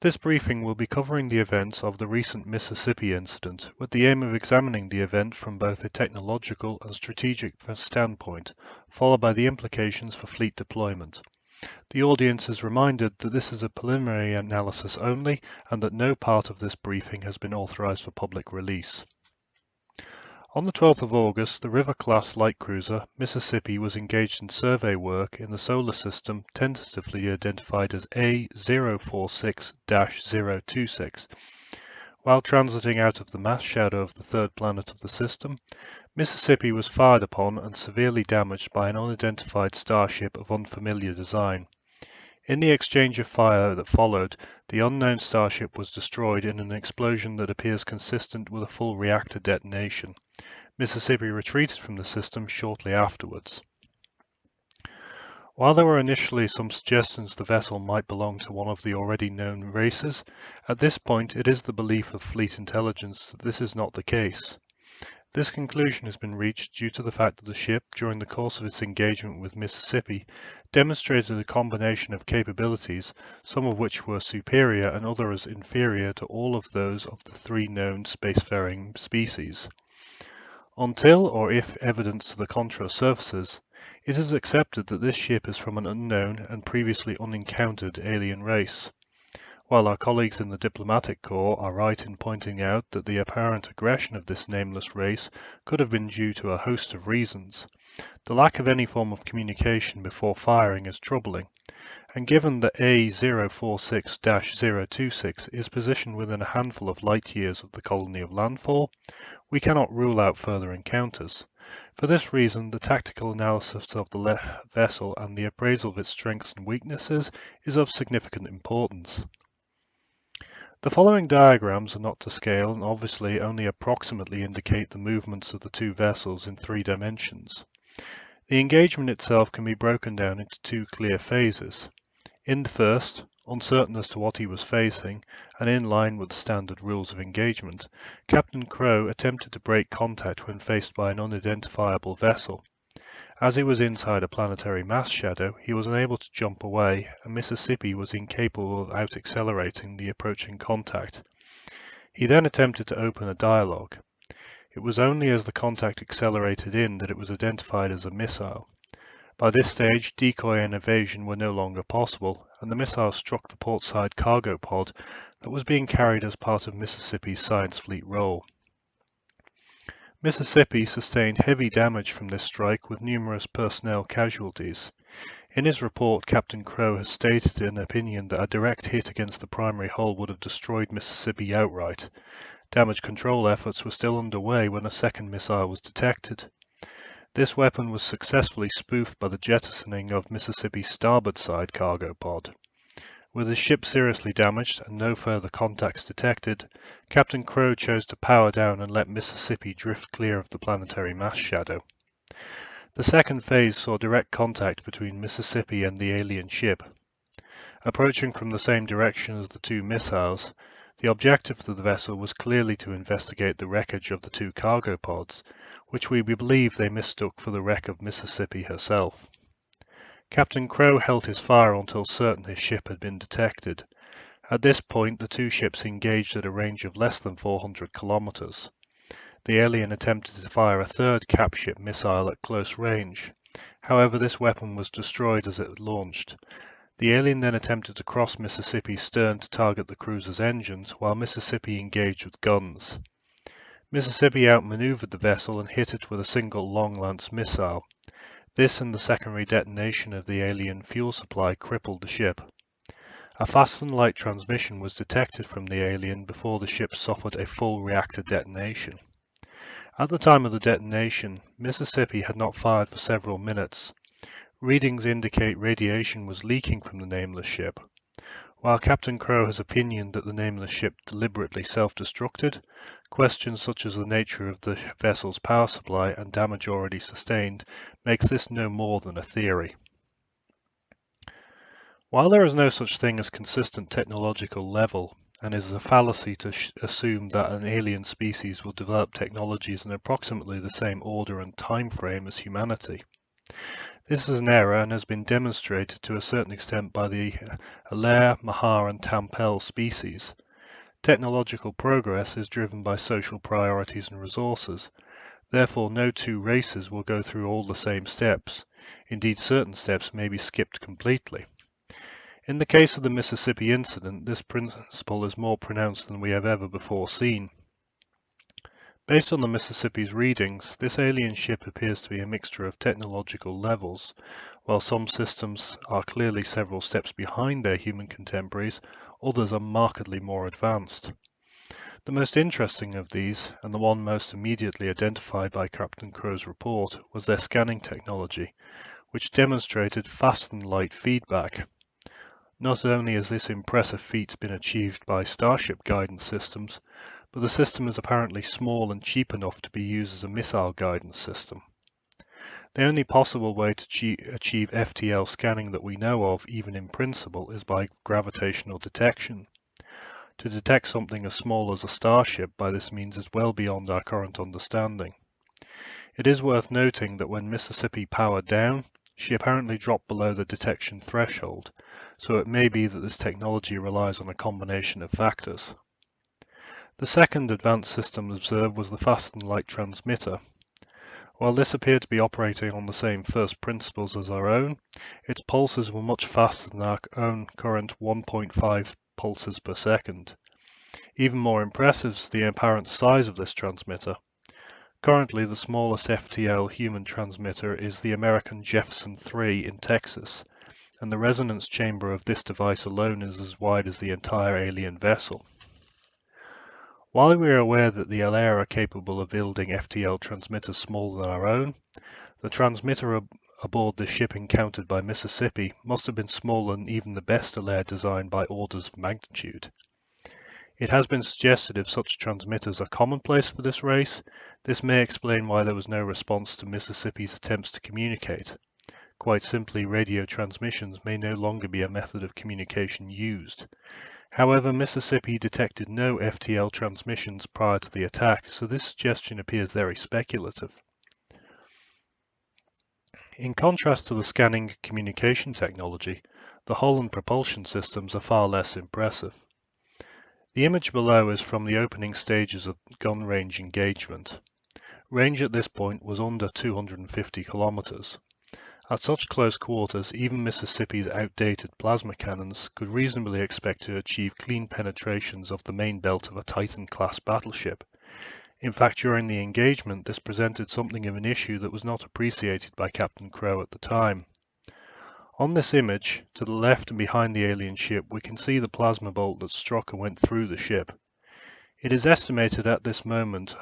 This briefing will be covering the events of the recent Mississippi incident, with the aim of examining the event from both a technological and strategic standpoint, followed by the implications for fleet deployment. The audience is reminded that this is a preliminary analysis only and that no part of this briefing has been authorized for public release. On the 12th of August, the River-class light cruiser Mississippi was engaged in survey work in the solar system tentatively identified as A046-026. While transiting out of the mass shadow of the third planet of the system, Mississippi was fired upon and severely damaged by an unidentified starship of unfamiliar design. In the exchange of fire that followed, the unknown starship was destroyed in an explosion that appears consistent with a full reactor detonation. Mississippi retreated from the system shortly afterwards. While there were initially some suggestions the vessel might belong to one of the already known races, at this point it is the belief of fleet intelligence that this is not the case. This conclusion has been reached due to the fact that the ship, during the course of its engagement with Mississippi, demonstrated a combination of capabilities, some of which were superior and others inferior to all of those of the three known spacefaring species. Until or if evidence to the contrary surfaces, it is accepted that this ship is from an unknown and previously unencountered alien race. While our colleagues in the diplomatic corps are right in pointing out that the apparent aggression of this nameless race could have been due to a host of reasons, the lack of any form of communication before firing is troubling, and given that A046-026 is positioned within a handful of light years of the colony of landfall, we cannot rule out further encounters. For this reason, the tactical analysis of the vessel and the appraisal of its strengths and weaknesses is of significant importance. The following diagrams are not to scale and obviously only approximately indicate the movements of the two vessels in 3 dimensions. The engagement itself can be broken down into 2 clear phases. In the first, uncertain as to what he was facing, and in line with the standard rules of engagement, Captain Crow attempted to break contact when faced by an unidentifiable vessel. As he was inside a planetary mass shadow, he was unable to jump away, and Mississippi was incapable of out-accelerating the approaching contact. He then attempted to open a dialogue. It was only as the contact accelerated in that it was identified as a missile. By this stage, decoy and evasion were no longer possible, and the missile struck the portside cargo pod that was being carried as part of Mississippi's Science Fleet role. Mississippi sustained heavy damage from this strike with numerous personnel casualties. In his report, Captain Crow has stated an opinion that a direct hit against the primary hull would have destroyed Mississippi outright. Damage control efforts were still underway when a second missile was detected. This weapon was successfully spoofed by the jettisoning of Mississippi's starboard side cargo pod. With his ship seriously damaged and no further contacts detected, Captain Crow chose to power down and let Mississippi drift clear of the planetary mass shadow. The second phase saw direct contact between Mississippi and the alien ship. Approaching from the same direction as the 2 missiles, the objective of the vessel was clearly to investigate the wreckage of the 2 cargo pods, which we believe they mistook for the wreck of Mississippi herself. Captain Crow held his fire until certain his ship had been detected. At this point, the 2 ships engaged at a range of less than 400 kilometers. The alien attempted to fire a third cap ship missile at close range. However, this weapon was destroyed as it launched. The alien then attempted to cross Mississippi's stern to target the cruiser's engines, while Mississippi engaged with guns. Mississippi outmaneuvered the vessel and hit it with a single long-lance missile. This and the secondary detonation of the alien fuel supply crippled the ship. A fast and light transmission was detected from the alien before the ship suffered a full reactor detonation. At the time of the detonation, Mississippi had not fired for several minutes. Readings indicate radiation was leaking from the Nameless ship. While Captain Crow has opinioned that the Nameless ship deliberately self-destructed, questions such as the nature of the vessel's power supply and damage already sustained makes this no more than a theory. While there is no such thing as consistent technological level, and it is a fallacy to assume that an alien species will develop technologies in approximately the same order and time frame as humanity, This is an error and has been demonstrated to a certain extent by the Allaire, Mahar and Tampel species. Technological progress is driven by social priorities and resources. Therefore, no two races will go through all the same steps. Indeed, certain steps may be skipped completely. In the case of the Mississippi incident, this principle is more pronounced than we have ever before seen. Based on the Mississippi's readings, this alien ship appears to be a mixture of technological levels. While some systems are clearly several steps behind their human contemporaries, others are markedly more advanced. The most interesting of these, and the one most immediately identified by Captain Crow's report, was their scanning technology, which demonstrated faster-than-light feedback. Not only has this impressive feat been achieved by Starship guidance systems, but the system is apparently small and cheap enough to be used as a missile guidance system. The only possible way to achieve FTL scanning that we know of, even in principle, is by gravitational detection. To detect something as small as a starship by this means is well beyond our current understanding. It is worth noting that when Mississippi powered down, she apparently dropped below the detection threshold, so it may be that this technology relies on a combination of factors. The second advanced system observed was the faster-than-light transmitter. While this appeared to be operating on the same first principles as our own, its pulses were much faster than our own current 1.5 pulses per second. Even more impressive is the apparent size of this transmitter. Currently, the smallest FTL human transmitter is the American Jefferson 3 in Texas, and the resonance chamber of this device alone is as wide as the entire alien vessel. While we are aware that the Allaire are capable of building FTL transmitters smaller than our own, the transmitter aboard the ship encountered by Mississippi must have been smaller than even the best Allaire designed by orders of magnitude. It has been suggested if such transmitters are commonplace for this race, this may explain why there was no response to Mississippi's attempts to communicate. Quite simply, radio transmissions may no longer be a method of communication used. However, Mississippi detected no FTL transmissions prior to the attack, so this suggestion appears very speculative. In contrast to the scanning communication technology, the hull and propulsion systems are far less impressive. The image below is from the opening stages of gun range engagement. Range at this point was under 250 kilometers. At such close quarters, even Mississippi's outdated plasma cannons could reasonably expect to achieve clean penetrations of the main belt of a Titan-class battleship. In fact, during the engagement, this presented something of an issue that was not appreciated by Captain Crow at the time. On this image, to the left and behind the alien ship, we can see the plasma bolt that struck and went through the ship. It is estimated at this moment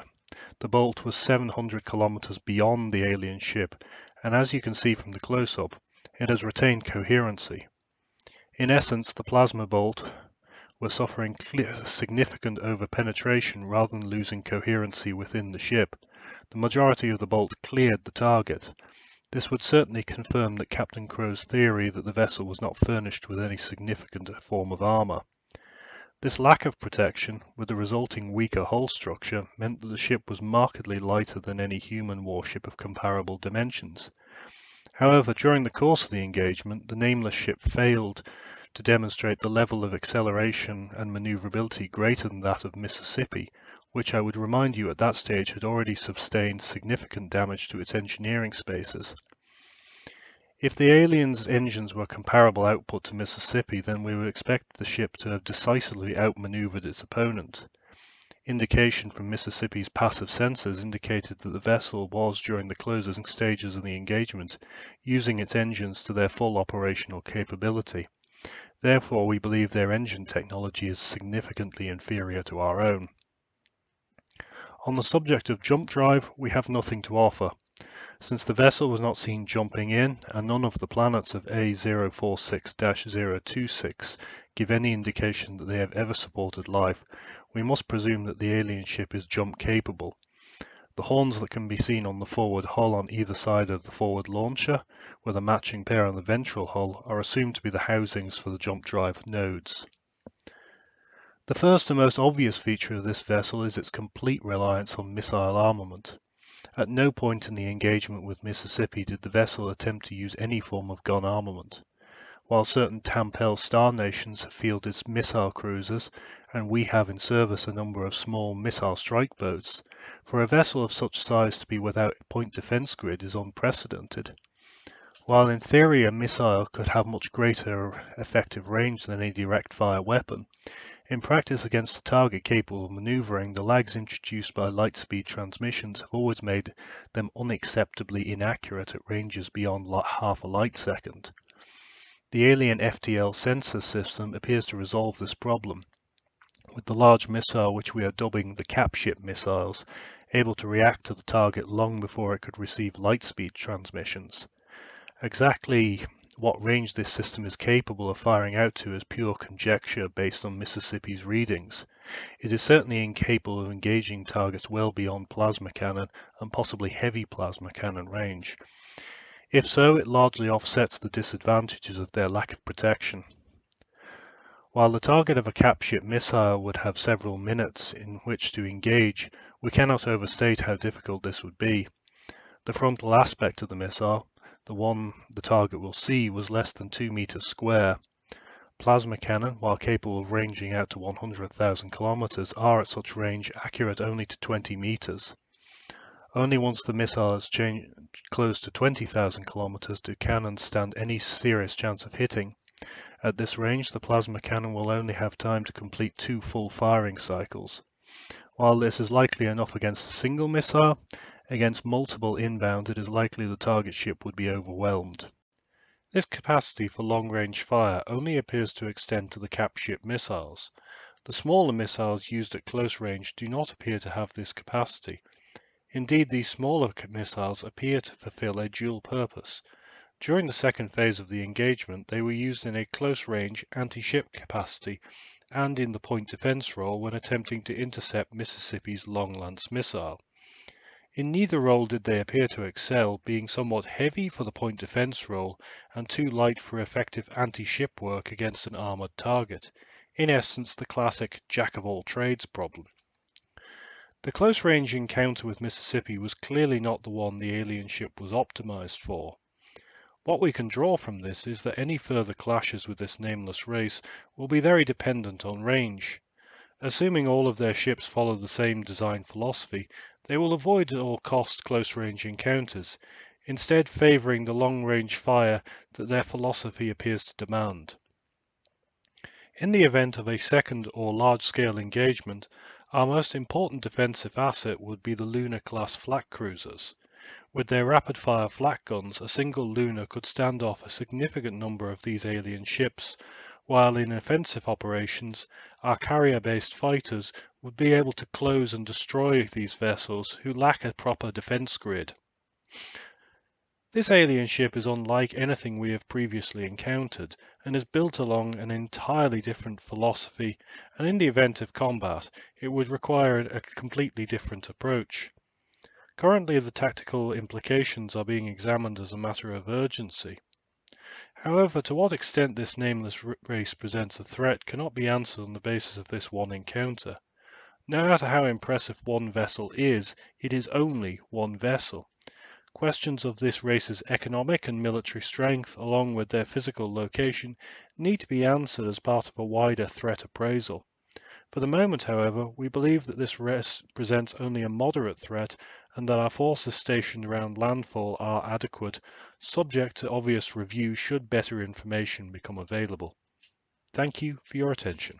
the bolt was 700 kilometers beyond the alien ship, and as you can see from the close-up, it has retained coherency. In essence, the plasma bolt was suffering significant overpenetration rather than losing coherency within the ship. The majority of the bolt cleared the target. This would certainly confirm that Captain Crow's theory that the vessel was not furnished with any significant form of armor. This lack of protection, with the resulting weaker hull structure, meant that the ship was markedly lighter than any human warship of comparable dimensions. However, during the course of the engagement, the Nameless ship failed to demonstrate the level of acceleration and maneuverability greater than that of Mississippi, which I would remind you at that stage had already sustained significant damage to its engineering spaces. If the alien's engines were comparable output to Mississippi, then we would expect the ship to have decisively outmaneuvered its opponent. Indication from Mississippi's passive sensors indicated that the vessel was, during the closing stages of the engagement, using its engines to their full operational capability. Therefore, we believe their engine technology is significantly inferior to our own. On the subject of jump drive, we have nothing to offer. Since the vessel was not seen jumping in, and none of the planets of A046-026 give any indication that they have ever supported life, we must presume that the alien ship is jump capable. The horns that can be seen on the forward hull on either side of the forward launcher, with a matching pair on the ventral hull, are assumed to be the housings for the jump drive nodes. The first and most obvious feature of this vessel is its complete reliance on missile armament. At no point in the engagement with Mississippi did the vessel attempt to use any form of gun armament. While certain Tampel Star nations have fielded missile cruisers, and we have in service a number of small missile strike boats, for a vessel of such size to be without a point defense grid is unprecedented. While in theory a missile could have much greater effective range than a direct fire weapon, in practice against a target capable of maneuvering, the lags introduced by light speed transmissions have always made them unacceptably inaccurate at ranges beyond half a light second. The alien FTL sensor system appears to resolve this problem, with the large missile which we are dubbing the Capship missiles able to react to the target long before it could receive light speed transmissions. Exactly what range this system is capable of firing out to is pure conjecture based on Mississippi's readings. It is certainly incapable of engaging targets well beyond plasma cannon and possibly heavy plasma cannon range. If so, it largely offsets the disadvantages of their lack of protection. While the target of a Capship missile would have several minutes in which to engage, we cannot overstate how difficult this would be. The frontal aspect of the missile, the one the target will see, was less than 2 meters square. Plasma cannon, while capable of ranging out to 100,000 kilometers, are at such range accurate only to 20 meters. Only once the missile is close to 20,000 kilometers do cannons stand any serious chance of hitting. At this range, the plasma cannon will only have time to complete 2 full firing cycles. While this is likely enough against a single missile, against multiple inbounds it is likely the target ship would be overwhelmed. This capacity for long-range fire only appears to extend to the Capship missiles. The smaller missiles used at close range do not appear to have this capacity. Indeed, these smaller missiles appear to fulfill a dual purpose. During the second phase of the engagement, they were used in a close-range anti-ship capacity and in the point defense role when attempting to intercept Mississippi's Long-Lance missile. In neither role did they appear to excel, being somewhat heavy for the point defense role and too light for effective anti-ship work against an armored target. In essence, the classic jack-of-all-trades problem. The close-range encounter with Mississippi was clearly not the one the alien ship was optimized for. What we can draw from this is that any further clashes with this nameless race will be very dependent on range. Assuming all of their ships follow the same design philosophy, they will avoid at all costs close-range encounters, instead favoring the long-range fire that their philosophy appears to demand. In the event of a second or large-scale engagement, our most important defensive asset would be the Lunar-class flak cruisers. With their rapid-fire flak guns, a single Lunar could stand off a significant number of these alien ships, while in offensive operations, our carrier-based fighters would be able to close and destroy these vessels who lack a proper defense grid. This alien ship is unlike anything we have previously encountered, and is built along an entirely different philosophy, and in the event of combat, it would require a completely different approach. Currently, the tactical implications are being examined as a matter of urgency. However, to what extent this nameless race presents a threat cannot be answered on the basis of this one encounter. No matter how impressive one vessel is, it is only one vessel. Questions of this race's economic and military strength, along with their physical location, need to be answered as part of a wider threat appraisal. For the moment, however, we believe that this race presents only a moderate threat and that our forces stationed around landfall are adequate, subject to obvious review should better information become available. Thank you for your attention.